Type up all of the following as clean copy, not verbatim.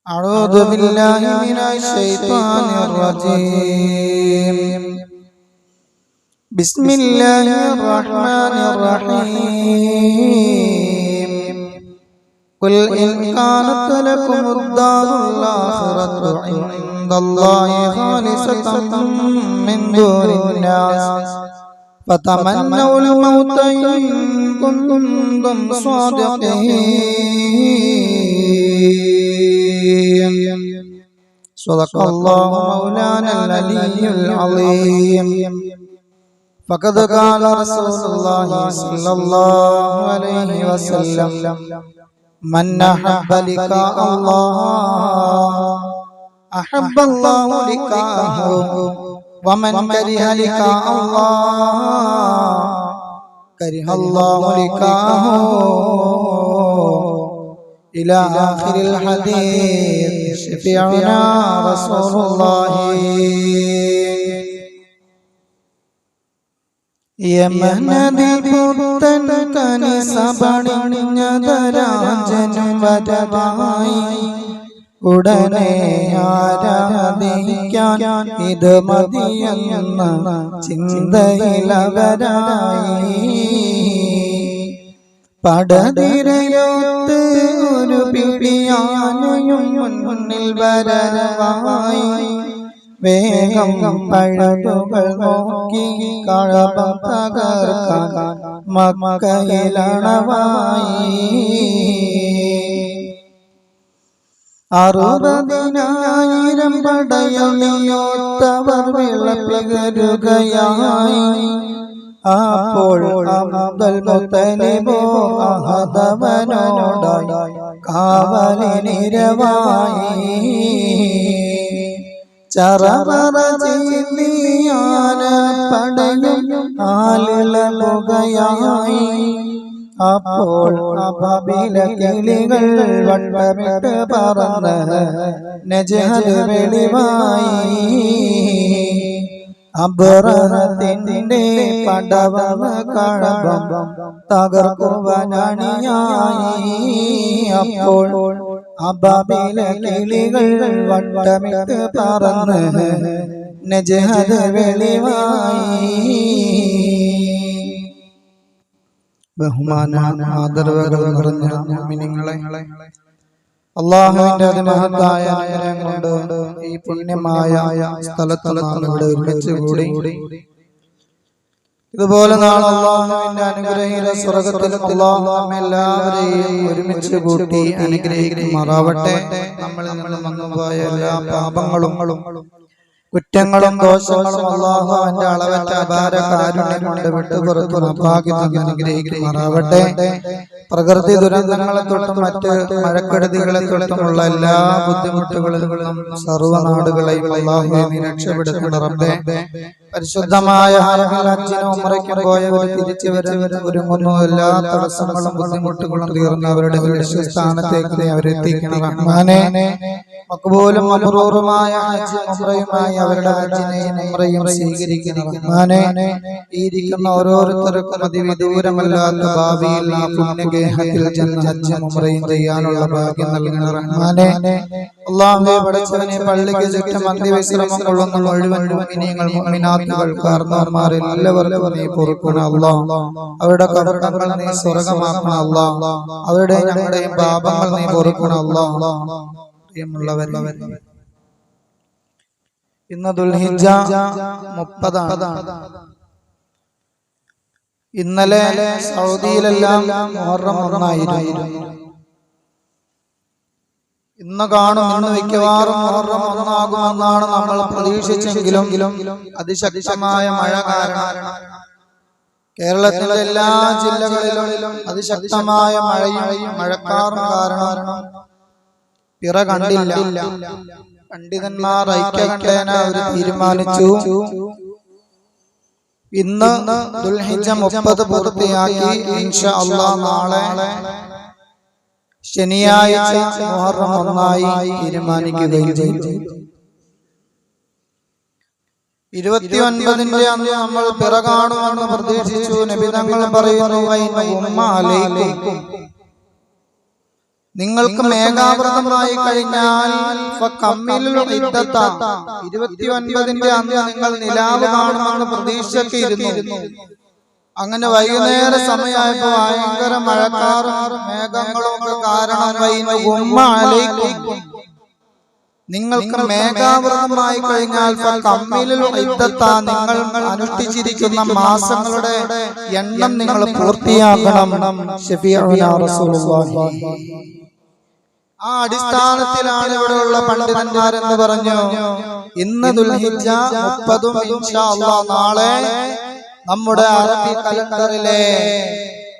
أعوذ بالله من الشيطان الرجيم. بسم الله الرحمن الرحيم. قل إن كانت لكم الدار الآخرة عند الله خالصة من دون الناس فتمنوا الموت إن كنتم صادقين. صدق الله مولانا العلي العظيم. فقد قال رسول الله صلى الله عليه وسلم: من أحب لقاء الله أحب الله لقاءه ومن كره لقاء الله كره الله لقاءه إلى آخر الحديث. شفيعنا رسول الله. യമനദി പുത്തൻ കനിസ പണിഞ്ഞതരാജനും വരവായി ഉടനെ ആരാധിക്കാൻ ഇത് മതിയെന്ന ചിന്തയിലവരായി പടതിരയൊത്ത് ഒരു പിടിയാനയും മുന്നിൽ വരവായി വേഗം പഴതുകൾ നോക്കി കഴവ തകർക്കാൻ മക്കയിലണവായി 60,000 പടയണിയൊത്തവർ വിളപ്പികരുകയായി. അപ്പോൾ അബ്ദുൽ മുത്തലിബ് അഹദവനോടായി കാവലിനിരവായി. ചറവറ ചീന്നിയാന പടയും ആലിളകുകയായി. അപ്പോൾ അബബില കിളികൾ വട്ടമിട്ട് പറന്ന് നജഹദ് വെളിവായി. അബ്റഹത്തിന്റെ പടവന്ന് കഴവം തകർക്കുവാനണിയായി. അപ്പോൾ അബബില കിളികൾ വട്ടമിട്ട് പറന്ന് നജഹദ് വെളിവായി. ബഹുമാന ആദരവുകൾ നിറഞ്ഞ മുഅ്മിനീങ്ങളെ, അല്ലാഹുവിന്റെ അതിമഹത്തായ അനുഗ്രഹം കൊണ്ട് ഈ പുണ്യമായ സ്ഥലത്ത് നാം ഇവിടെ ഒരുമിച്ച് കൂടി. ഇതുപോലെ നാളെ അല്ലാഹുവിന്റെ അനുഗ്രഹീത സ്വർഗ്ഗത്തിലും അല്ലാഹു നമ്മെ എല്ലാവരെയും ഒരുമിച്ച് കൂട്ടി അനുഗ്രഹിക്കുമാറാവട്ടെ. നമ്മളിൽ നിന്ന് വന്നുപോയ എല്ലാ പാപങ്ങളും കുറ്റങ്ങളും ദോഷങ്ങളും അല്ലാഹു അവന്റെ അളവറ്റ അപാര കാരുണ്യം കൊണ്ട് വിട്ടുപുറത്തുന്ന ഭാഗ്യത്തിൽ അനുഗ്രഹിക്കുമാറാവട്ടെ. പ്രകൃതി ദുരന്തങ്ങളെ തൊട്ടും മറ്റ് മഴക്കെടുതികളെ തൊട്ടുമുള്ള എല്ലാ ബുദ്ധിമുട്ടുകളിൽ നിന്നും സർവ്വനാടുകളെയും അല്ലാഹുവേ നീ രക്ഷപ്പെടുത്തണം റബ്ബേ. പരിശുദ്ധമായ ഹറമിൽ ഹജ്ജിനും ഉംറയ്ക്കും പോയവർ തിരിച്ചു വരാൻ ഒരുങ്ങുന്നു. എല്ലാ തടസ്സങ്ങളും ബുദ്ധിമുട്ടുകളും തീർന്ന് അവരുടെ ലക്ഷ്യസ്ഥാനത്തേക്ക് നീ അവരെത്തിക്കണം റഹ്മാനേ. മഖ്ബൂലും മബ്റൂറുമായ ഹജ്ജ് ഉംറയുമായി അവരുടെ ഹജ്ജിനെയും ഉംറയും സ്വീകരിക്കണം റഹ്മാനേ. ഇരിക്കുന്ന ഓരോരുത്തർക്കും അതിവിദൂരമല്ലാത്ത ഭാവിയിൽ ആ പുണ്യഗേഹത്തിൽ ചെന്ന് ഹജ്ജും ഉംറയും ചെയ്യാനുള്ള ഭാഗ്യം നൽകണം റഹ്മാനേ. അല്ലാഹുവേ, പടച്ചവനെ, പള്ളിക്ക് ചുറ്റും അന്ത്യവിശ്രമം കൊള്ളുന്ന മുഴുവൻ മുഅ്മിനീങ്ങൾ മുഅ്മിനാത്തുകൾ കാരണവന്മാർ എല്ലാവർക്കും നീ പൊറുക്കണം അല്ലാഹ്. അവരുടെ കബറിടങ്ങൾ നീ സ്വർഗ്ഗമാക്കണം അല്ലാഹ്. അവരുടെ ഞങ്ങളുടെയും പാപങ്ങൾ നീ പൊറുക്കണം അല്ലാഹ്. പ്രിയമുള്ളവരെ, ഇന്ന് ദുൽഹിജ്ജ 30 ആണ്. ഇന്നലെ സൗദിയിലെല്ലാം മുഹറം 1 ആയിരുന്നു. ഇന്ന് കാണും, ഇന്ന് മിക്കവാറും മുഹറം 1 ആകുമെന്നാണ് നമ്മൾ പ്രതീക്ഷിച്ചെങ്കിലും അതിശക്തമായ മഴ കാരണം കേരളത്തിലെ എല്ലാ ജില്ലകളിലും അതിശക്തമായ മഴയും മഴക്കാറും കാരണം പിറ കണ്ടില്ല. പണ്ഡിതന്മാർ ഐക്യകണ്ഠേന അവർ തീരുമാനിച്ചു, ഇന്ന് ദുൽഹിജ്ജ 30 പൂർത്തിയാക്കി ഇൻഷാ അല്ലാഹ് നാളെ ശനിയാഴ്ച മുഹറം 1 തീരുമാനിക്കുകയും ചെയ്തു. 29-ന്റെ അന്ന് നമ്മൾ പിറ കാണുമെന്ന് പ്രതീക്ഷിച്ചു. നബി തങ്ങൾ പറയുന്നു, നിങ്ങൾക്ക് മേഘാവൃതമായി കഴിഞ്ഞാൽ 29-ന്റെ അന്ന് നിങ്ങൾ നിലാവ് കാണുമെന്ന് പ്രതീക്ഷയ്ക്കിരുന്നു. അങ്ങനെ വൈകുന്നേര സമയമായപ്പോ ഭയങ്കര മഴക്കാറും മേഘങ്ങളും ഒക്കെ കാരണം നിങ്ങൾക്ക് മേഘാവൃതമായി കഴിഞ്ഞാൽ നിങ്ങൾ അനുഷ്ഠിച്ചിരിക്കുന്ന മാസങ്ങളുടെ എണ്ണം നിങ്ങൾ പൂർത്തിയാക്കണം. ആ അടിസ്ഥാനത്തിലാണ് ഇവിടെയുള്ള പണ്ഡിതന്മാരെന്ന് പറഞ്ഞു. ഇന്ന് ദുൽഹിജ്ജ 30 ഇൻഷാ അല്ലാഹ് നാളെ നമ്മുടെ അറബി കലണ്ടറിലെ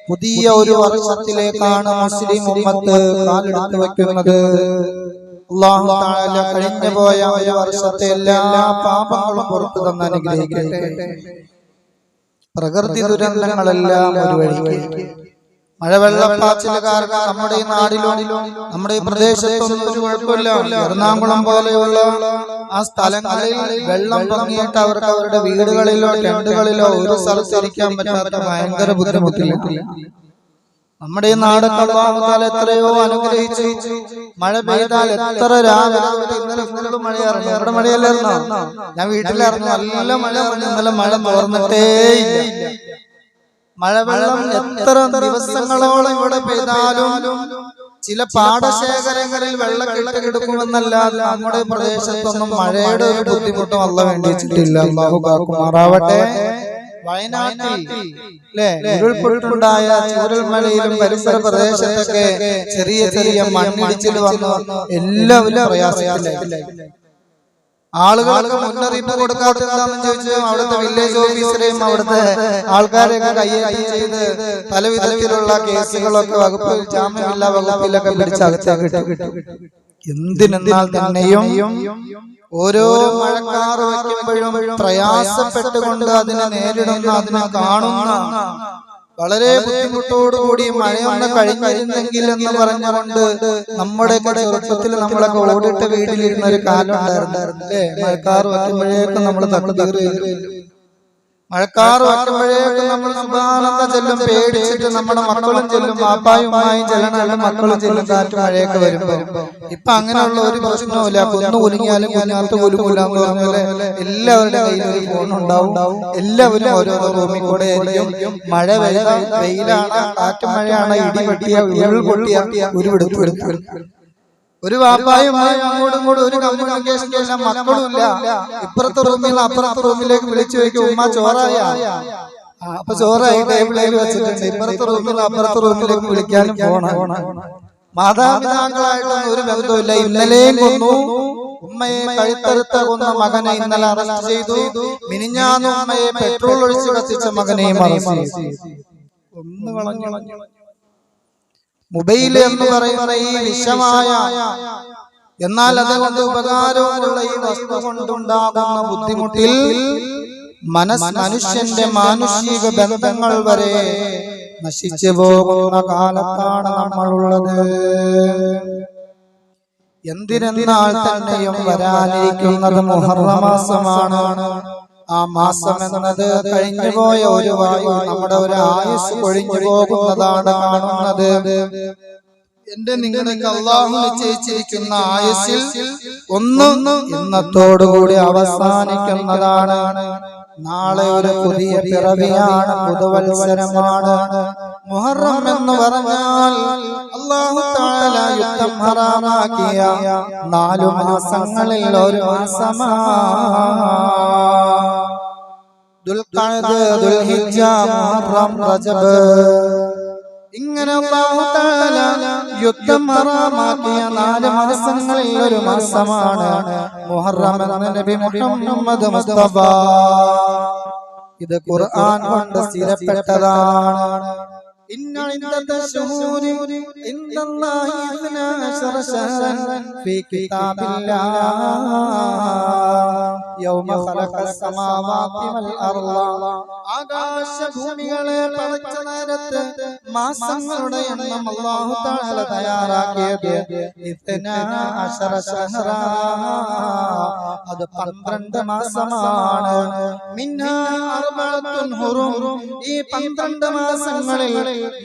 പുതിയ ഒരു വർഷത്തിലേക്കാണ് മുസ്ലിം ഉമ്മത്ത് കാലെടുത്ത് വെക്കുന്നത്. അല്ലാഹു തആല കഴിഞ്ഞു പോയ ഒരു വർഷത്തെ എല്ലാ പാപങ്ങളും പുറത്തു തന്ന് അനുഗ്രഹിക്കട്ടെ. പ്രകൃതി ദുരന്തങ്ങളെല്ലാം ഒരു വഴിക്ക്, മഴവെള്ളപ്പാച്ചിൽ കാരണം നമ്മുടെ ഈ നാടിലും നമ്മുടെ ഈ പ്രദേശത്തൊന്നും ഒരു കുഴപ്പമില്ല. എറണാകുളം പോലെയുള്ള ആ സ്ഥലങ്ങളിൽ വെള്ളം പൊങ്ങിയിട്ട് അവർക്ക് അവരുടെ വീടുകളിലോ ടെന്റുകളിലോ ഒരു സ്ഥലത്ത് ഇരിക്കാൻ പറ്റാത്ത ഭയങ്കര ബുദ്ധിമുട്ടില്ല. നമ്മുടെ ഈ നാടൊക്കെ അല്ലാഹു തആല എത്രയോ അനുഗ്രഹിച്ചു. മഴ പെയ്താൽ എത്ര രാവിലെ ഇന്നലെ മഴയായിരുന്നു. ഇവിടെ മഴയല്ലായിരുന്നോ? ഞാൻ വീട്ടിലായിരുന്നു. നല്ല മഴ. ഇന്നലെ മഴ തോർന്നിട്ടേ ഇല്ല. മഴവെള്ളം എത്ര ദിവസങ്ങളോളം ഇവിടെ പെയ്താലും ചില പാടശേഖരങ്ങളിൽ വെള്ളക്കെട്ട് കിടക്കുമെന്നല്ലാതെ നമ്മുടെ പ്രദേശത്തൊന്നും മഴയുടെ ഒരു ബുദ്ധിമുട്ടും അല്ലാഹു വേണ്ടി വെച്ചിട്ടില്ല. അല്ലാഹു കാക്കുമാറാവട്ടെ. വയനാട്ടിൽ ഉരുൾപൊട്ടുണ്ടായ ചൂരൽമലയിലും പരിസര പ്രദേശത്തൊക്കെ ചെറിയ ചെറിയ മണ്ണിടിച്ചിൽ വന്നു എല്ലാവരും പ്രയാസത്തിലായി. ആളുകൾക്ക് മുന്നറിയിപ്പ് കൊടുക്കാത്തതാണെന്ന് ചോദിച്ചു അവിടുത്തെ വില്ലേജ് ഓഫീസറെയും അവിടുത്തെ ആൾക്കാരെയൊക്കെ കയ്യേറ്റം ചെയ്ത് പല വിധത്തിലുള്ള കേസുകളൊക്കെ വകുപ്പിൽ ജാമ്യമില്ലാ വകുപ്പിലൊക്കെ പിടിച്ചകത്താക്കിട്ടു. എന്തിനെന്നാൽ തന്നെയും ഓരോ മഴക്കാർ വയ്ക്കുമ്പോഴും പ്രയാസപ്പെട്ടുകൊണ്ട് അതിനെ നേരിടുന്ന, അതിനെ കാണുന്ന, വളരെ ബുദ്ധിമുട്ടോടുകൂടി മഴയൊന്ന് കഴിഞ്ഞിരുന്നെങ്കിൽ എന്ന് പറഞ്ഞുകൊണ്ട് നമ്മുടെ ചെറുപ്പത്തിൽ നമ്മളൊക്കെ ഓടിട്ട് വീട്ടിലിരുന്ന ഒരു കാലം ഉണ്ടായിരുന്നു. മഴക്കാർ വയ്ക്കുമ്പോഴേക്കും നമ്മൾ മഴക്കാർ വയ്ക്കുമ്പോഴേക്കും നമ്മൾ സുബ്ഹാനല്ലാഹ് ചെല്ലും. പേടിച്ചിട്ട് നമ്മുടെ മക്കളും ചെല്ലും, വാപ്പായും ഉമ്മായും ചെല്ലണം, അല്ല മക്കളും ചെല്ലും. കാറ്റ് മഴയൊക്കെ വരുമ്പോ ഇപ്പൊ അങ്ങനെയുള്ള ഒരു പ്രശ്നവുമില്ല. കൊന്നു കുലുങ്ങിയാലും കുഞ്ഞാത്ത കുലുങ്ങൂലെന്ന് പറഞ്ഞാല് എല്ലാവരുടെ കയ്യിൽ ഒരു ഫോൺ ഉണ്ടാവും. എല്ലാവരും ഓരോ റൂമിൽ കൂടെ ആയിരിക്കും. മഴ വെയിലാണ്, കാറ്റ് മഴയാണ്, ഇടി പൊട്ടിയ ഉരുൾ പൊട്ടിയ ഉരുവെടുത്തു. ഒരു വാപ്പായും അങ്ങോട്ടും കൂടെ ഒരു കമ്മ്യൂണിക്കേഷൻ ചെയ്യാൻ മക്കളും ഇല്ല. ഇപ്പുറത്തെ റൂമിൽ നിന്ന് അപ്പുറത്തെ റൂമിലേക്ക് വിളിച്ചു വയ്ക്കും, ഉമ്മ ചോറായ. അപ്പൊ ചോറായി ടേബിളിൽ വെച്ചിട്ടുണ്ട്. ഇപ്പുറത്തെ റൂമിൽ നിന്ന് അപ്പുറത്തെ റൂമിലേക്ക് വിളിക്കാനും പോണം. മാതാപിതാക്കളായിട്ടൊന്നും ഒരു ബന്ധവുമില്ല. ഇന്നലെയും കൊന്നു, ഉമ്മയെ കഴുത്തറുത്ത കൊന്ന മകനെ ഇന്നലെ അറസ്റ്റ് ചെയ്തു. മിനിഞ്ഞാന്ന് ഉമ്മയെ പെട്രോൾ ഒഴിച്ച് കത്തിച്ച മകനെയും അറസ്റ്റ് ചെയ്തു. ഒന്ന് കളഞ്ഞു. മൊബൈൽ എന്ന് പറയുന്ന ഈ വിഷമായ എന്നാൽ അതുകൊണ്ട് ഉപകാരമുള്ള ഈ വസ്തു കൊണ്ടുണ്ടാകുന്ന ബുദ്ധിമുട്ടിൽ മനുഷ്യന്റെ മാനുഷിക ബന്ധങ്ങൾ വരെ നശിച്ചു പോകുന്ന കാലത്താണ് നമ്മളുള്ളത്. എന്തിനെന്നാൽ തന്നെയും വരാനിരിക്കുന്നത് മുഹറം മാസമാണ്. ആ മാസം എന്നത് കഴിഞ്ഞുപോയ ഒരു വായു, നമ്മുടെ ഒരു ആയുസ് കൊഴിഞ്ഞു പോകുന്നതാണ് കാണുന്നത്. എന്റെ നിങ്ങൾക്ക് അല്ലാഹു നിശ്ചയിച്ചിരിക്കുന്ന ആയുസ്സിൽ ഒന്ന് ഇന്നത്തോടുകൂടി അവസാനിക്കുന്നതാണ്. നാളെ ഒരു പുതിയ പിറവിയാണ്, പുതുവത്സരമാണ്. മുഹറം എന്ന് പറഞ്ഞാൽ അല്ലാഹു തആല യുദ്ധം ഹറാമാക്കിയ 4 മാസങ്ങളിൽ ഒരു മാസമാണ്. ദുൽഖഅദ്, ദുൽഹിജ്ജ, മുഹറം, റജബ്, ഇങ്ങനെ അല്ലാഹു തആല യുദ്ധം ഹറാമാക്കിയ 4 മാസങ്ങളിൽ ഒരു മാസമാണ് മുഹറം എന്ന നബി മുഹമ്മദ് മുസ്തഫ. ഇത് ഖുർആൻ കൊണ്ട് സ്ഥിരപ്പെട്ടതാണ്. إن عدة الشهور عند الله 12 شهرا في كتاب الله يوم خلق السماوات والأرض. ആകാശഭൂമികളെ പടച്ച നേരത്ത് മാസങ്ങളുടെ എണ്ണം അല്ലാഹു തആല തയ്യാറാക്കിയത് അത് 12 മാസമാണ്. മിൻഹാ അർബഅത്തുൻ ഹുറും. ഈ 12 മാസങ്ങളിൽ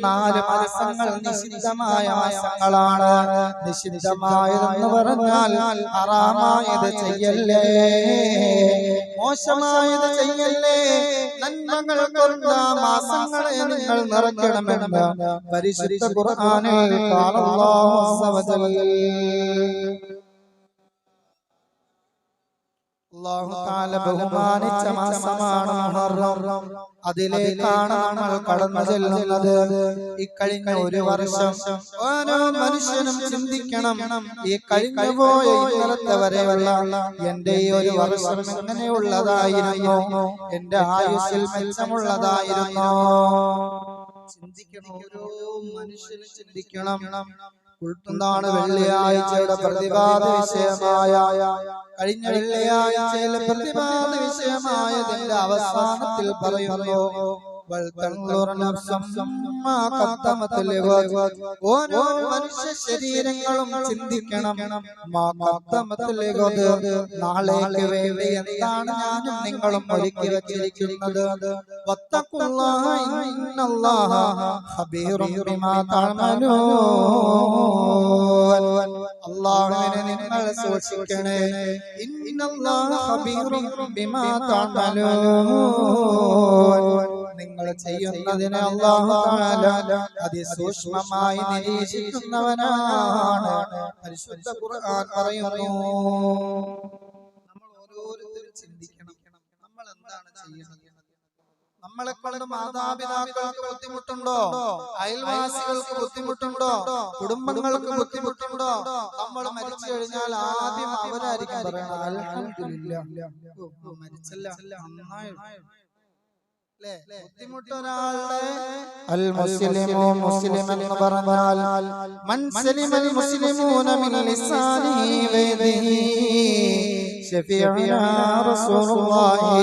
4 മാസങ്ങൾ നിഷിദ്ധമായ മാസങ്ങളാണ്. നിഷിദ്ധമായതെന്ന് പറഞ്ഞാൽ ഹറാമായത് ചെയ്യല്ലേ, മോശമായത് ചെയ്യല്ലേ, നന്മകൾ കൊണ്ട് മാസങ്ങളെ നിങ്ങൾ നിറയ്ക്കണമെന്ന് പരിശുദ്ധ ഖുർആനിൽ അല്ലാഹു അസ്സ വജൽ അല്ലാഹു തആല ബഹുമാനിച്ച മാസമാണ് മുഹറം. അതിലേക്കാണ് നമ്മൾ കടന്നു ചെല്ലുന്നത്. ഇക്കഴിഞ്ഞ ഒരു വർഷം ഓരോ മനുഷ്യനും ചിന്തിക്കണം, ഈ കഴിഞ്ഞു പോയ ഇന്നലത്തെ വരെയുള്ള എന്റെ ഈ ഒരു വർഷം എങ്ങനെയുള്ളതായിരുന്നു, എന്റെ ആയുസ്സിൽ മെച്ചമുള്ളതായിരുന്നു. ചിന്തിക്കണം, ഓരോ മനുഷ്യനും ചിന്തിക്കണം. ഉൾത്തുന്നാണ് വെള്ളിയാഴ്ചയുടെ പ്രതിപാദ വിഷയമായ, കഴിഞ്ഞ വെള്ളിയാഴ്ചയിലെ പ്രതിപാദ വിഷയമായതിന്റെ അവസാനത്തിൽ പറയുന്നു, ഓരോ മനുഷ്യ ശരീരങ്ങളും ചിന്തിക്കണം, നാളേക്ക് വേണ്ടി എന്താണ് ഞാനും നിങ്ങളും ഒരുക്കി വച്ചിരിക്കുന്നത്. അല്ലാഹുവിനെ നിങ്ങൾ സൂക്ഷിക്കണേ. ഇന്നല്ലാഹ ഖബീറും ബിമാ തഅമലൂൻ. നിങ്ങൾ ചെയ്യുന്നതിനെ അല്ലാഹു തആല അതിസൂക്ഷ്മമായി നിരീക്ഷിക്കുന്നവനാണ്. പരിശുദ്ധ ഖുർആൻ പറയുന്നു. നമ്മൾ ഓരോരുത്തരും ചിന്തിക്കണം, നമ്മൾ എന്താണ് ചെയ്യുന്നത്. നമ്മളെ കൊണ്ട് മാതാപിതാക്കൾക്ക് ബുദ്ധിമുട്ടുണ്ടോ, അയൽവാസികൾക്ക് ബുദ്ധിമുട്ടുണ്ടോ, കുടുംബങ്ങൾക്ക് ബുദ്ധിമുട്ടുണ്ടോ? നമ്മൾ മരിച്ചു കഴിഞ്ഞാൽ ആദ്യം അവരായിരിക്കും പറയണത് അൽഹംദുലില്ലാഹ്, മരിച്ചല്ല നന്നായി. ബുദ്ധിമുട്ടൊരാളുടെ അൽ മുസ്ലിമു മുസ്ലിം എന്ന് പറഞ്ഞാൽ മൻ സലിമൽ മുസ്ലിമൂന മിൻ ലിസാനിഹി വയദിഹി ശഫീഉനാ റസൂലുള്ളാഹി.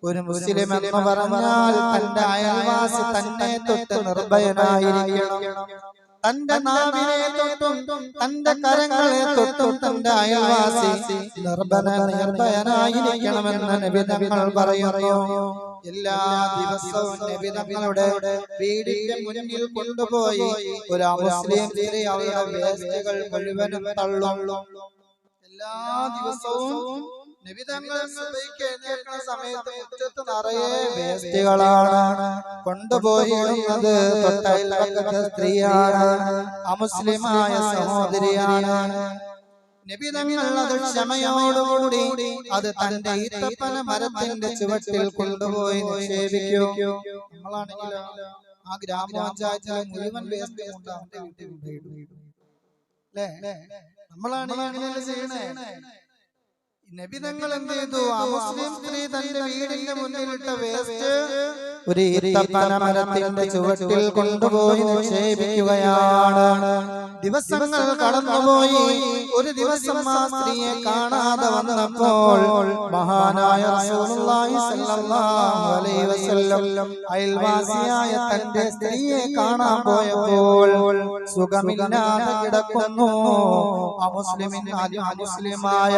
ഒരു മുസ്ലിം എന്ന് പറഞ്ഞാൽ തന്റെ അയൽവാസി തന്നെ തൊട്ട് നിർഭയനായിരിക്കണം. തന്റെ നാവിനെ തൊട്ടും തന്റെ കരങ്ങളെ തൊട്ടും തന്റെ അയൽവാസി നിർഭയനായിരിക്കണമെന്ന് നബി തങ്ങൾ പറയുന്നു. എല്ലാ ദിവസവും നബി തങ്ങളുടെ വീടിന്റെ മുന്നിൽ കൊണ്ടുപോയി ഒരു മുസ്ലിം സ്ത്രീ അവരുടെ വേസ്റ്റുകൾ മുഴുവനും തള്ളും. എല്ലാ ദിവസവും നബി തങ്ങൾ സുബഹിക്ക് എഴുന്നേൽക്കുന്ന സമയത്ത് മുറ്റത്ത് നിറയെ വേസ്റ്റുകളാണ്. കൊണ്ടുപോയി ഇടുന്നത് തൊട്ടയൽപക്കത്തെ സ്ത്രീയാണ്, അമുസ്ലിമായ സഹോദരിയാണ്. നബി തങ്ങൾ അത് ക്ഷമയോടുകൂടി അത് തന്റെ ഈത്തപ്പന മരത്തിന്റെ ചുവട്ടിൽ കൊണ്ടുപോയി നിക്ഷേപിക്കും. നമ്മളാണെങ്കിലോ ആ ഗ്രാമപഞ്ചായത്തിലെ മുഴുവൻ വേസ്റ്റ് കൊണ്ട് അവന്റെ വീട്ടിൽ അല്ലേ? നമ്മളാണെങ്കിൽ അങ്ങനെയല്ലേ ചെയ്യണേ? നബി തങ്ങൾ എന്ത് ചെയ്തു? ആ മുസ്ലിം സ്ത്രീ തന്റെ വീടിന്റെ മുന്നിലിട്ട വേസ്റ്റ് ഒരു ഈത്തപ്പന മരത്തിന്റെ ചുവട്ടിൽ കൊണ്ടുപോയി നിക്ഷേപിക്കുകയാണ്. ദിവസങ്ങൾ കടന്നുപോയി. ഒരു ദിവസം ആ സ്ത്രീയെ കാണാതെ വന്നപ്പോൾ മഹാനായ റസൂലുള്ളാഹി സ്വല്ലല്ലാഹു അലൈഹി വസല്ലം അയൽവാസിയായ തന്റെ സ്ത്രീയെ കാണാൻ പോയപ്പോൾ സുഖമില്ലാതെ കിടക്കുന്നു. അമുസ്ലിമായ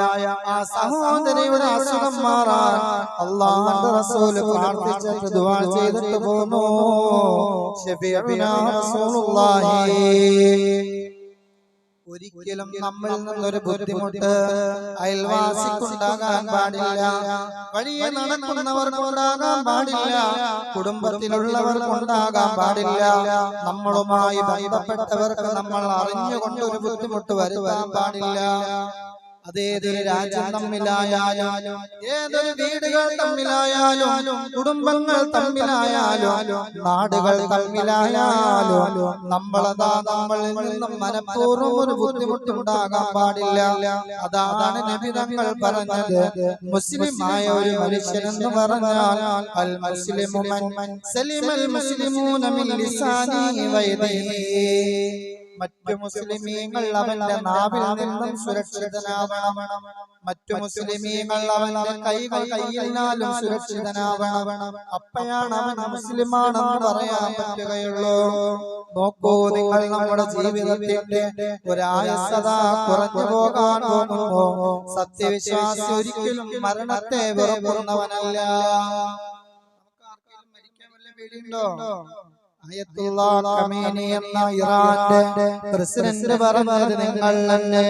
ആ സഹോദരിയുടെ അസുഖം മാറാൻ അല്ലാഹുവിന്റെ റസൂൽ പ്രാർത്ഥിച്ചിട്ട് ദുആ ചെയ്തിട്ട് പോന്നു. ശഫീഉനാ റസൂലുള്ളാഹി. ഒരിക്കലും നമ്മളിൽ നിന്നൊരു ബുദ്ധിമുട്ട് അയൽവാസിക്കുണ്ടാകാൻ പാടില്ല, വഴിയെ നടക്കുന്നവർക്കുണ്ടാകാൻ പാടില്ല, കുടുംബത്തിലുള്ളവർക്കുണ്ടാകാൻ പാടില്ല. നമ്മളുമായി ബന്ധപ്പെട്ടവർക്ക് നമ്മൾ അറിഞ്ഞുകൊണ്ടൊരു ബുദ്ധിമുട്ട് വരുത്താൻ പാടില്ല. അതേതൊരു രാജ്യം തമ്മിലായാലും, ഏതൊരു വീടുകൾ തമ്മിലായാലും, കുടുംബങ്ങൾ തമ്മിലായാലും, നാടുകൾ തമ്മിലായാലും നമ്മളിൽ നിന്നും മനഃപൂർവ്വം ഒരു ബുദ്ധിമുട്ടുണ്ടാകാൻ പാടില്ല. അതാണ് നബി തങ്ങൾ പറഞ്ഞത്. മുസ്ലിമായ ഒരു മനുഷ്യനെന്ന് പറഞ്ഞാൽ അൽ മുസ്ലിമു മൻ സലിമൽ മുസ്ലിമൂന മിൻ ലിസാനിഹി വയദിഹി. മറ്റു മുസ്ലിമീങ്ങൾ അവന്റെ നാവിൽ നിന്നും സുരക്ഷിതനാവണം. മറ്റു മുസ്ലിമീങ്ങൾ അവന്റെ കയ്യിലാലും സുരക്ഷിതനാവണം. അപ്പോഴാണ് അവൻ മുസ്ലിമാണെന്ന് പറയാൻ പറ്റുകയുള്ളൂ. നോക്കൂ, നിങ്ങൾ നമ്മുടെ ജീവിതത്തിന്റെ ഒരായുസ്സത കുറഞ്ഞു പോകാൻ പോകുമ്പോ സത്യവിശ്വാസി ഒരിക്കലും മരണത്തെ വെറുക്കുന്നവനല്ല. മരിക്കാൻ വല്ല പേടിയുണ്ടോ? അയത്തുള്ള ഖമീനി എന്ന ഇറാന്റെ പ്രസിഡന്റ് പറഞ്ഞത്, നിങ്ങൾ എന്നെ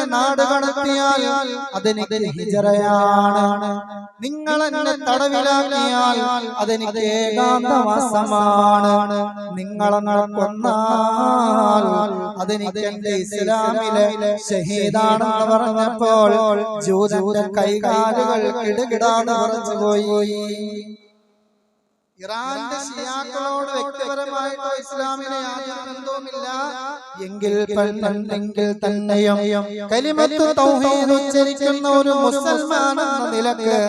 നാട് കടത്തിയാൽ അതെനിക്ക് ഹിജറയാണ്. നിങ്ങൾ എന്നെ തടവിലാക്കിയാൽ അതെനിക്ക് ഏകാന്തവാസമാണ്. നിങ്ങളെന്നെ കൊന്നാൽ അതെനിക്ക് എന്റെ ഇസ്ലാമിലെ ഷഹീദാണെന്ന് പറഞ്ഞപ്പോൾ ജൂതന്റെ കൈകാലുകൾ കിടുകിടാന്ന് പറഞ്ഞുപോയി. ഇറാന്റെ ഷിയാക്കളോട് വ്യക്തിപരമായിട്ടോ ഇസ്ലാമിനെ യാതൊരു ബന്ധവുമില്ല എങ്കിൽ തന്നെയും കലിമത്ത് തൗഹീദ് ഉച്ചരിക്കുന്ന ഒരു മുസൽമാൻ എന്ന നിലക്ക്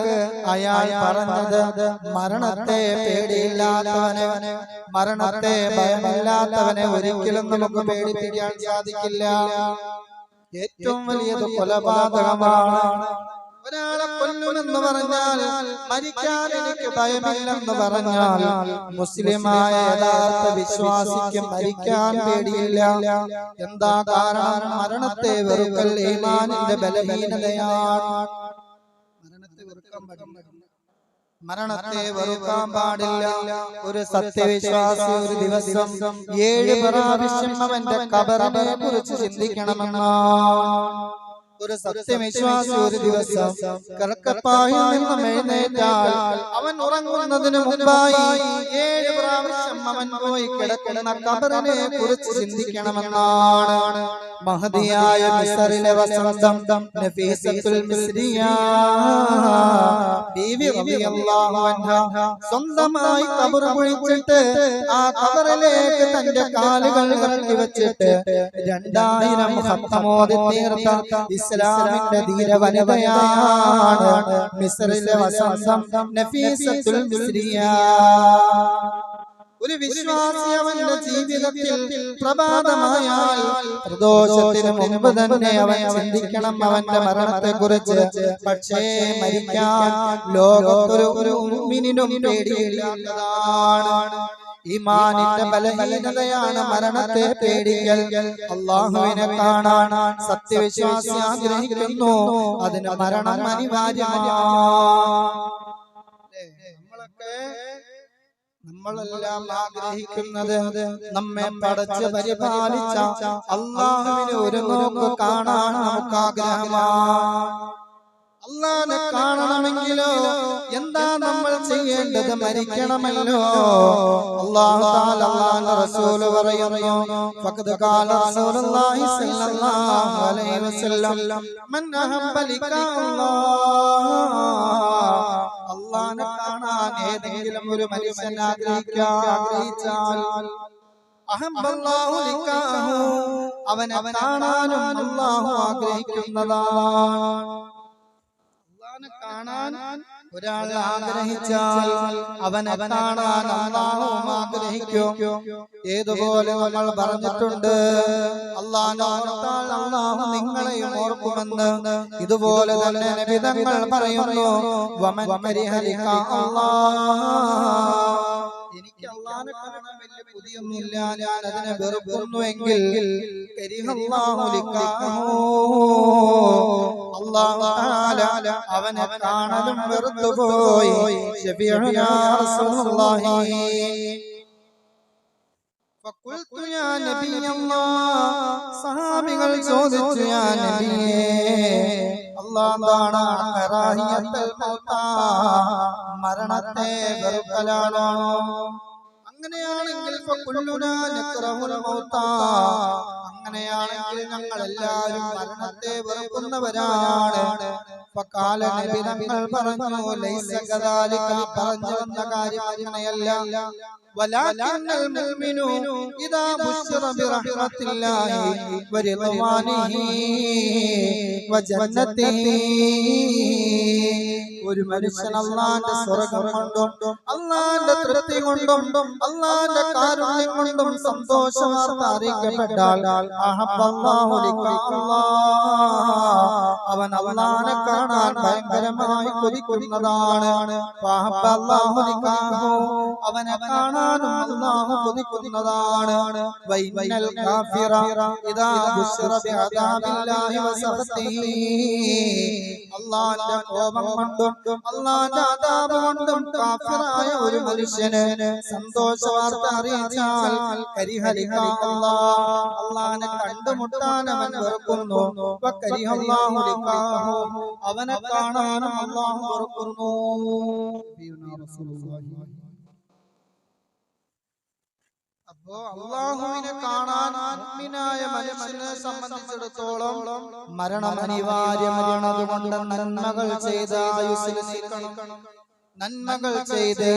അയാൾ പറഞ്ഞത്, മരണത്തെ പേടിയില്ലാത്തവനെ, മരണത്തെ ഭയമില്ലാത്തവനെ ഒരിക്കലും നമുക്ക് പേടിപ്പിക്കാൻ സാധിക്കില്ല. ഏറ്റവും വലിയത് കൊലപാതകമാണ്. ഒരാളെ കൊല്ലുമെന്ന് പറഞ്ഞാൽ, മരിക്കാൻ എനിക്ക് ഭയമില്ലെന്ന് പറഞ്ഞാൽ, മുസ്ലിമായ യഥാർത്ഥ വിശ്വാസിക്ക് മരിക്കാൻ പേടിയില്ല. എന്താ കാരണം? മരണത്തെ വെറുക്കൽ ഈമാനിന്റെ ബലഹീനതയാണ്. മരണത്തെ വെറുക്കാൻ പാടില്ല. ഒരു സത്യവിശ്വാസി ഒരു ദിവസം 7 പ്രാവശ്യം അവന്റെ ഖബറിനെ കുറിച്ച് ചിന്തിക്കണമെന്നാണ്. ഒരു സത്യവിശ്വാസി ഒരു ദിവസം കിടക്കപ്പായിൽ നിന്നും എഴുന്നേറ്റാൽ അവൻ ഉറങ്ങുന്നതിന് മുമ്പായി 7 പ്രാവശ്യം അവൻ പോയി കിടക്കുന്ന ഖബറിനെ കുറിച്ച് ചിന്തിക്കണമെന്നാണ്. മഹദിയായ മിസ്റിലെ വസന്തം നഫീസത്തുൽ മിസ്രിയ ബീവി റളിയല്ലാഹു അൻഹ സ്വന്തമായി ഖബർ കുഴിച്ചിട്ട് ആ ഖബറിലേക്ക് തന്റെ കാലുകൾ ഇറക്കി വെച്ചിട്ട് 2000 ഖത്തം ഓതി തീർത്ത ഇസ്ലാമിന്റെ ധീരവനിതയാണ് മിസ്റിലെ വസന്തം നഫീസത്തുൽ മിസ്രിയ. ഒരു വിശ്വാസി അവന്റെ ജീവിതത്തിൽ പ്രഭാതമായാൽ പ്രദോഷത്തിന് മുൻപ് തന്നെ അവൻ ചിന്തിക്കണം അവന്റെ മരണത്തെ കുറിച്ച്. പക്ഷേ മരിക്കാൻ ലോകത്തൊരു മുഅ്മിനിനും പേടിയില്ലാത്തതാണ്. ഈമാനിന്റെ ബലഹീനതയാണ് മരണത്തെ പേടിക്കൽ. അല്ലാഹുവിനെ കാണാൻ സത്യവിശ്വാസി ആഗ്രഹിക്കുന്നു, അതിന് മരണം അനിവാര്യമാണ്. നമ്മളെല്ലാം ആഗ്രഹിക്കുന്നത് നമ്മെ പടച്ച് പരിപാലിച്ച അല്ലാഹുവിനെ ഒരു നോക്ക് കാണാൻ നമുക്ക് ആഗ്രഹമാണ്. അല്ലാഹുവിനെ കാണണമെങ്കിലോ എന്താ നമ്മൾ ചെയ്യേണ്ടത്? മരിക്കണമല്ലോ. അല്ലാഹു തആല അല്ലാഹുവിന്റെ റസൂൽ പറയുന്നു, ഫഖദ് ഖാല റസൂലുള്ളാഹി സ്വല്ലല്ലാഹു അലൈഹി വസല്ലം, മൻ അഹബ്ബ ലിഖാ അല്ലാഹുവിനെ കാണാൻ ഏതെങ്കിലും ഒരു മനുഷ്യൻ ആഗ്രഹിച്ചാൽ അഹബ്ബല്ലാഹു ലിഖാഹു, അവനെ കാണാനും അല്ലാഹു ആഗ്രഹിക്കുന്നതാണ്. കാണാൻ ഒരാൾ ആഗ്രഹിച്ചാൽ അവനെ കാണാൻ അല്ലാഹുവും ആഗ്രഹിക്കും. ഏതുപോലെ നമ്മൾ പറഞ്ഞിട്ടുണ്ട്, അല്ലാഹു നിങ്ങളെയും ഓർക്കുമെന്ന്. ഇതുപോലെ തന്നെ നബി തങ്ങൾ പറയുന്നു, വമൻ കരിഹ ലിഖാ അല്ലാഹ്, എനിക്ക് അല്ലാഹുവിനെ കാണാൻ വലിയ പുതിയൊന്നുമില്ല, ഞാൻ അതിനെ വെറുക്കുന്നുവെങ്കിൽ കരിഹല്ലാഹു ലിഖാഹു, അല്ലാഹു തആല അവനെ കാണലും വെറുത്തുപോയി. ശഫീഉനാ റസൂലുള്ളാഹി ഫഖുൽതു യാ നബിയല്ലാഹ്, സഹാബികൾ ചോദിച്ചു, യാ നബിയേ, അല്ലാഹുവാണ് കറാഹിയത്തുൽ മൗത, മരണത്തെ വെറുക്കലാണോ? അങ്ങനെയാണെങ്കിൽ ഫകുല്ലുനാ നക്റഹുൽ മൗത, അങ്ങനെയാണെങ്കിൽ ഞങ്ങൾ എല്ലാവരും മരണത്തെ വെറുക്കുന്നവരാണ്. ഫഖാല, നബി തങ്ങൾ പറഞ്ഞു, ലൈസ കദാലിക, പറഞ്ഞു വന്ന കാര്യം അങ്ങനെയല്ല. വലാകിന്നൽ മുഅ്മിനു ഇദാ ബുശ്ശിറ ബിറഹ്മത്തില്ലാഹി വരിദ്വാനിഹി വജന്നതിഹി, ഒരു മനുഷ്യൻ അല്ലാഹുവിന്റെ സ്വർഗ്ഗം കൊണ്ടും അല്ലാഹുവിന്റെ തൃപ്തി കൊണ്ടും അല്ലാഹുവിന്റെ കാരുണ്യം കൊണ്ടും സന്തോഷം അറിയിക്കപ്പെട്ടാൽ അഹബ്ബല്ലാഹു ലിഖാ അവൻ അല്ലാഹുവിനെ കാണാൻ ഭയങ്കരമായി കൊതിക്കുന്നതാണ്. അഹബ്ബല്ലാഹു ലിഖാഹു അവനെ കാണാനും അല്ലാഹു കൊതിക്കുന്നതാണ്. വൈനൽ കാഫിറ ഇദാ ബുശ്റ ബിഅദാബില്ലാഹി വസഖതിഹി അല്ലാഹുവിന്റെ കോപം കൊണ്ടും അല്ലാഹുവിന്റെ അദാബ് കൊണ്ടും കാഫിറായ ഒരു മനുഷ്യന് സന്തോഷ വാർത്ത അറിയിച്ചാൽ കരിഹലിക അല്ലാഹുവിനെ കണ്ടുമുട്ടാൻ അവൻ വെറുക്കുന്നു. വകരിഹല്ലാഹു ലിഖാഹു അവനെ കാണാനും അല്ലാഹു വെറുക്കുന്നു. അപ്പോ അല്ലാഹുവിനെ കാണാൻ മുഅ്മിനായ മനുഷ്യനെ സംബന്ധിച്ചിടത്തോളം മരണം അനിവാര്യമാണ്. അതുകൊണ്ട് നന്മകൾ ചെയ്ത് ആയുസ്സിൽ നിൽക്കണം. നന്മകൾ ചെയ്ത്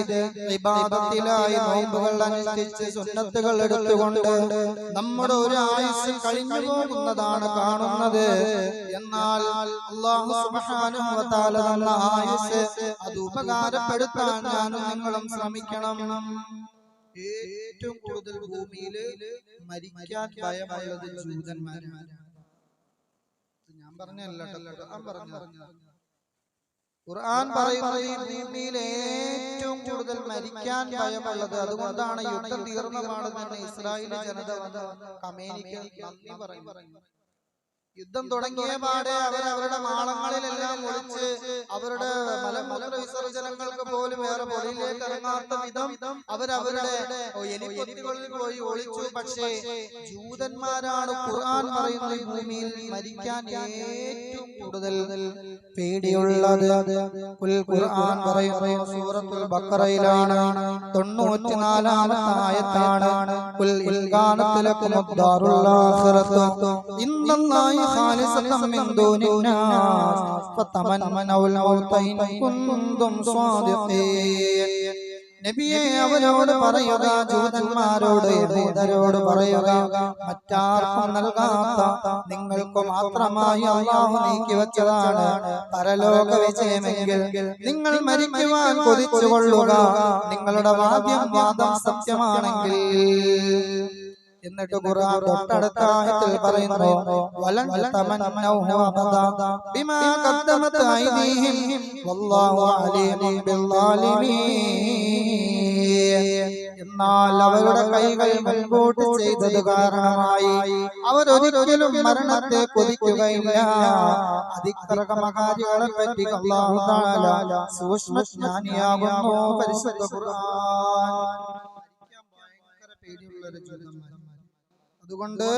ഇബാദത്തിലായി നോമ്പുകൾ അനുഷ്ഠിച്ച് സുന്നത്തുകൾ എടുത്തുകൊണ്ട് നമ്മുടെ ഒരു ആയുസ് കഴിഞ്ഞു പോകുന്നതാണ് കാണുന്നത്. എന്നാൽ അല്ലാഹു സുബ്ഹാനഹു വ തആല തന്ന ആയുസ് അത് ഉപകാരപ്പെടുത്താൻ ഞാനും നിങ്ങളും ശ്രമിക്കണം. ഏറ്റവും കൂടുതൽ ഭൂമിയിൽ മരിക്കാൻ ഭയമുള്ളത് ജൂതന്മാരാണ്. ഞാൻ പറഞ്ഞല്ല, ഖുർആൻ പറയുന്നത് ഈ ഭൂമിയിൽ ഏറ്റവും കൂടുതൽ മരിക്കാൻ ഭയമുള്ളത്. അതുകൊണ്ടാണ് യുദ്ധം തീർന്ന പാടെ തന്നെ ഇസ്രായേലി ജനത വന്ന് അമേരിക്ക നന്ദി പറയുന്നു. യുദ്ധം തുടങ്ങിയ പാടെ അവരുടെ മാളങ്ങളിലെല്ലാം ഒളിച്ച് അവരുടെ മലമൂത്ര വിസർജനങ്ങൾക്ക് പോലും വേറെ പൊളിയിലേക്ക് ഇറങ്ങാത്ത വിധം അവരവരുടെ എലിപ്പൊത്തികളിൽ പോയി ഒളിച്ചു. പക്ഷേ ജൂതന്മാരാണ് ഖുർആൻ പറയുന്ന ഈ ഭൂമിയിൽ മരിക്കാൻ ഏറ്റവും കൂടുതൽ പേടിയുള്ളത്. ഖുർആൻ പറയുന്ന സൂറത്തുൽ ബഖറയിലാണ് 94-ാമത്തെ ആയത്താണ്. ഖുൽ ഇൻ കാനത് ലകുമുദ്ദാറുൽ ആഖിറത്തു ഇന്നല്ലാഹി ഖാലിസതൻ മിൻ ദൂനിന്നാസ് ഫതമന്നൗൽ മൗത ഇൻ കുൻതും സ്വാദിഖീൻ. നബിയെ അവരോട് പറയുക, ജൂതന്മാരോട് യഹൂദരോട് പറയുക, മറ്റാർക്കും നൽകാത്ത നിങ്ങൾക്ക് മാത്രമായി അല്ലാഹു നീക്കിവെച്ചതാണ് പരലോക വിജയമെങ്കിൽ നിങ്ങൾ മരിക്കുവാൻ കൊതിച്ചുകൊള്ളുക, നിങ്ങളുടെ വാദം സത്യമാണെങ്കിൽ. എന്നിട്ട് ഖുർആൻ തൊട്ടടുത്ത ആയത്തിൽ പറയുന്നു, വലൻ തമന്നൗഹു അബദാ ബിമാ ഖദ്ദമത് ഐദീഹിം വല്ലാഹു അലീമുൻ ബിൽസാലിമീൻ. എന്നാൽ അവരുടെ കൈകൾ മുൻകൂട്ടി ചെയ്തത് കാരണമായി അവരൊരിക്കലും മരണത്തെ കൊതിക്കുകയില്ല. അതിക്രമകാരികളെ പറ്റി അല്ലാഹു തആല സൂക്ഷ്മജ്ഞാനിയാകുന്നു. പരിശുദ്ധ ഖുർആൻ ഭയങ്കര പേടിയുള്ളൊരു ജൂതന്മാർ. അതുകൊണ്ട്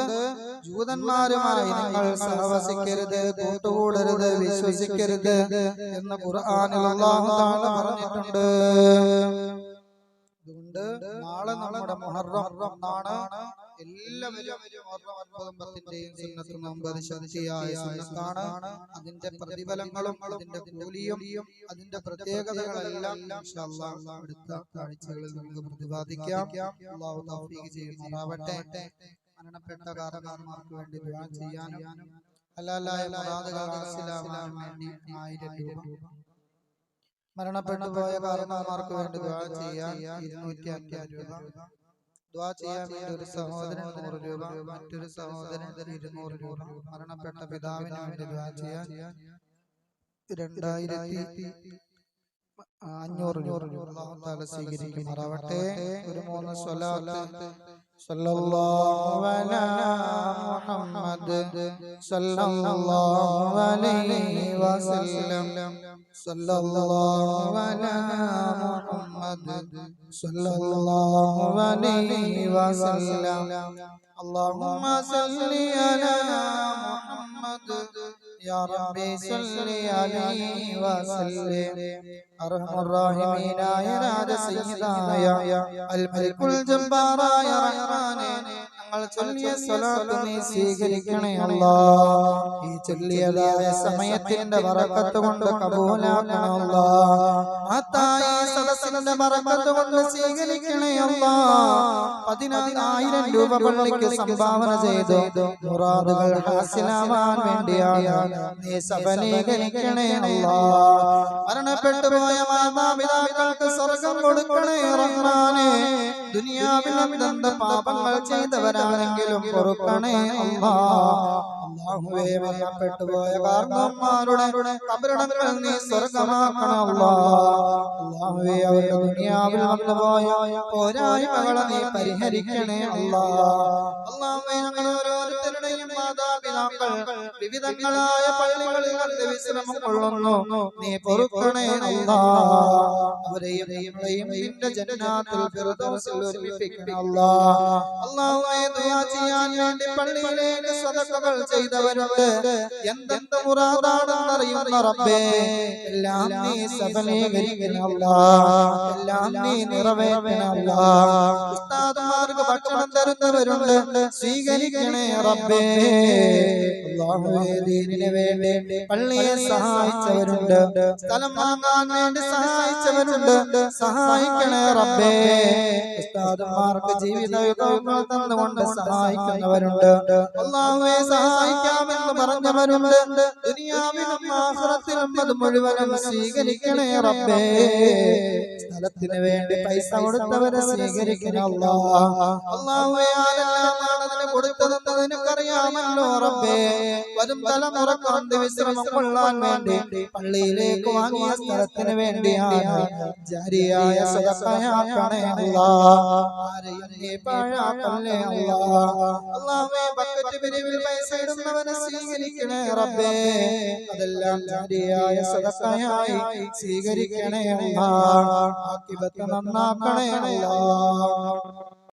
ജൂതന്മാരുമായി നിങ്ങൾ സഹവസിക്കരുത്, കൂട്ടുകൂടരുത്, വിശ്വസിക്കരുത് എന്ന് ഖുർആനിൽ അല്ലാഹു തആല പറഞ്ഞിട്ടുണ്ട്. അതുകൊണ്ട് നാളെ നമ്മുടെ മുഹറം എന്നാണ്. എല്ലാവരും മുഹറം 9-ന്റെയും സുന്നത്ത് നോമ്പ് ശക്തിയായ സുന്നത്താണ്. അതിന്റെ പ്രതിഫലങ്ങളും അതിന്റെ കൂലിയും അതിന്റെ പ്രത്യേകതകളെല്ലാം ഇൻഷാ അല്ലാഹ് അടുത്ത ആഴ്ചകളിൽ നമുക്ക് പ്രതിപാദിക്കാം. അല്ലാഹു തൗഫീഖ് ചെയ്യുമാറാവട്ടെ. മരണപ്പെട്ട കാരണന്മാർക്ക് വേണ്ടി ദുആ ചെയ്യാനും ഹലാലായ മുറാദുകൾ ഹാസിലാവാൻ വേണ്ടി 1000 രൂപ, മരണപ്പെട്ടു പോയ കാരണന്മാർക്ക് വേണ്ടി ദുആ ചെയ്യാൻ 250 രൂപ, ദുആ ചെയ്യാൻ വേണ്ടി ഒരു സഹോദരൻ 100 രൂപ, മറ്റൊരു സഹോദരൻ 200 രൂപ, മരണപ്പെട്ട പിതാവിന് വേണ്ടി ദുആ ചെയ്യാൻ 2500 രൂപ. അല്ലാഹു തആല സ്വീകരിക്കുമാറാവട്ടെ. ഒരു 3 സ്വലാത്ത്. സല്ലല്ലാഹു അലാ മുഹമ്മദ് സല്ലല്ലാഹു അലൈഹി വസല്ലം. സല്ലല്ലാഹു അലാ മുഹമ്മദ് സല്ലല്ലാഹു അലൈഹി വസല്ലം. അല്ലാഹുമ്മ സല്ലി അലാ മുഹമ്മദ് യാ റബ്ബി സല്ലി അലൈഹി വസല്ലം. അർഹമർ റഹീമീനായ രാജ സയ്യിദായ അൽ മലിക്കുൽ ജബ്ബാറായ റഹ്മാനേ, ഞങ്ങൾ ചൊല്ലിയ സ്വലാത്ത് നീ സ്വീകരിക്കണേ അല്ലാഹ്. ഈ ചൊല്ലിയതായ സമയത്തിന്റെ ബറക്കത്ത് കൊണ്ട് കബൂലാക്കണേ അല്ലാഹ്. മഹത്തായ സദസ്സിന്റെ ബറക്കത്ത് കൊണ്ട് സ്വീകരിക്കണേ അല്ലാഹ്. 10000 രൂപ പള്ളിക്ക് സംഭാവന ചെയ്തു മുറാദുകൾ ഹാസിലാവാൻ വേണ്ടിയാണ് നീ സഫലീകരിക്കണേ അല്ലാഹ്. മരണപ്പെട്ടു പോയ മാതാപിതാക്കൾക്ക് സ്വർഗം കൊടുക്കണേ റഹ്മാനേ. ദുനിയാവിൽ എന്തെന്ത് പാപങ്ങൾ ചെയ്തവരാണെങ്കിലും പൊറുക്കണേ അല്ലാഹ്. അല്ലാഹുവേ, മരണപ്പെട്ടു പോയ കാരണവന്മാരുടെ ഖബറിടങ്ങൾ നീ സ്വർഗമാക്കണേ അല്ലാഹ്. അല്ലാഹുവേ, അവരുടെ ദുനിയാവിൽ വന്നുപോയ പോരായ്മകളെ നീ പരിഹരിക്കണേ അല്ലാഹ്. അല്ലാഹുവേ, ഞങ്ങൾ ഓരോരുത്തരുടെയും മാതാപിതാക്കൾ വിവിധങ്ങളായ പള്ളികളിൽ വന്ന് വിശ്രമം കൊള്ളുന്നു, നീ പൊറുക്കണേ അല്ലാഹ്. അവരെയും നമ്മളെയും നിന്റെ ജന്നാത്തുൽ ഫിർദൗസിൽ ഒരുമിപ്പിക്കണേ അല്ലാഹ്. അല്ലാഹുവേ, ദുആ ചെയ്യാൻ വേണ്ടി പള്ളിയിലേക്ക് സദഖകൾ ചെയ്തവരുണ്ട്. എന്തെന്ത് മുറാദാണെന്ന് അറിയുന്ന റബ്ബേ, എല്ലാം നീ സഫലീകരിക്കണേ അല്ലാഹ്. എല്ലാം നീ നിറവേറ്റണേ അല്ലാഹ്. ഉസ്താദുമാർക്ക് ഭക്ഷണം തരുന്നവരുണ്ട്, സ്വീകരിക്കണേ റബ്ബേ. അല്ലാഹുവേ, ദീനിന് വേണ്ടി പള്ളിയെ സഹായിച്ചവരുണ്ട്, സ്ഥലം വാങ്ങാൻ വേണ്ടി സഹായിച്ചവരുണ്ട്, സഹായിക്കണേ റബ്ബേ. ഉസ്താദുമാർക്ക് ജീവിത വിഭവങ്ങൾ തന്നുകൊണ്ട് സഹായിക്കുന്നവരുണ്ട്. അല്ലാഹുവേ, സഹായിക്കാമെന്ന് പറഞ്ഞവരുണ്ട്. ദുനിയാവിലും ആഖിറത്തിലും അത് മുഴുവനും സ്വീകരിക്കണേ റബ്ബേ. സ്ഥലത്തിന് വേണ്ടി പൈസ കൊടുത്തവരെ സ്വീകരിക്കണേ അല്ലാഹ്. അല്ലാഹുവേ, ആരെല്ലാമാണ് അതിന് കൊടുത്തതെന്ന് നിനക്കറിയാമല്ലോ റബ്ബേ. വരും തലമുറക്ക് അന്ത്യവിശ്രമം കൊള്ളാൻ വേണ്ടി പള്ളിയിലേക്ക് വാങ്ങിയ സ്ഥലത്തിന് വേണ്ടിയാണ് ജാരിയായ സദഖയാക്കണേ അല്ലാഹ്. ആരെയും നീ പാഴാക്കല്ലേ അല്ലാഹ്. അല്ലാഹുവേ, ബക്കറ്റ് പിരിവിൽ പൈസ ഇടുന്നവനെ സ്വീകരിക്കണേ റബ്ബേ. അതെല്ലാം ജാരിയായ സദഖയായി സ്വീകരിക്കണേ അല്ലാഹ്. ആഖിബത്ത് നന്നാക്കണേ അല്ലാഹ്.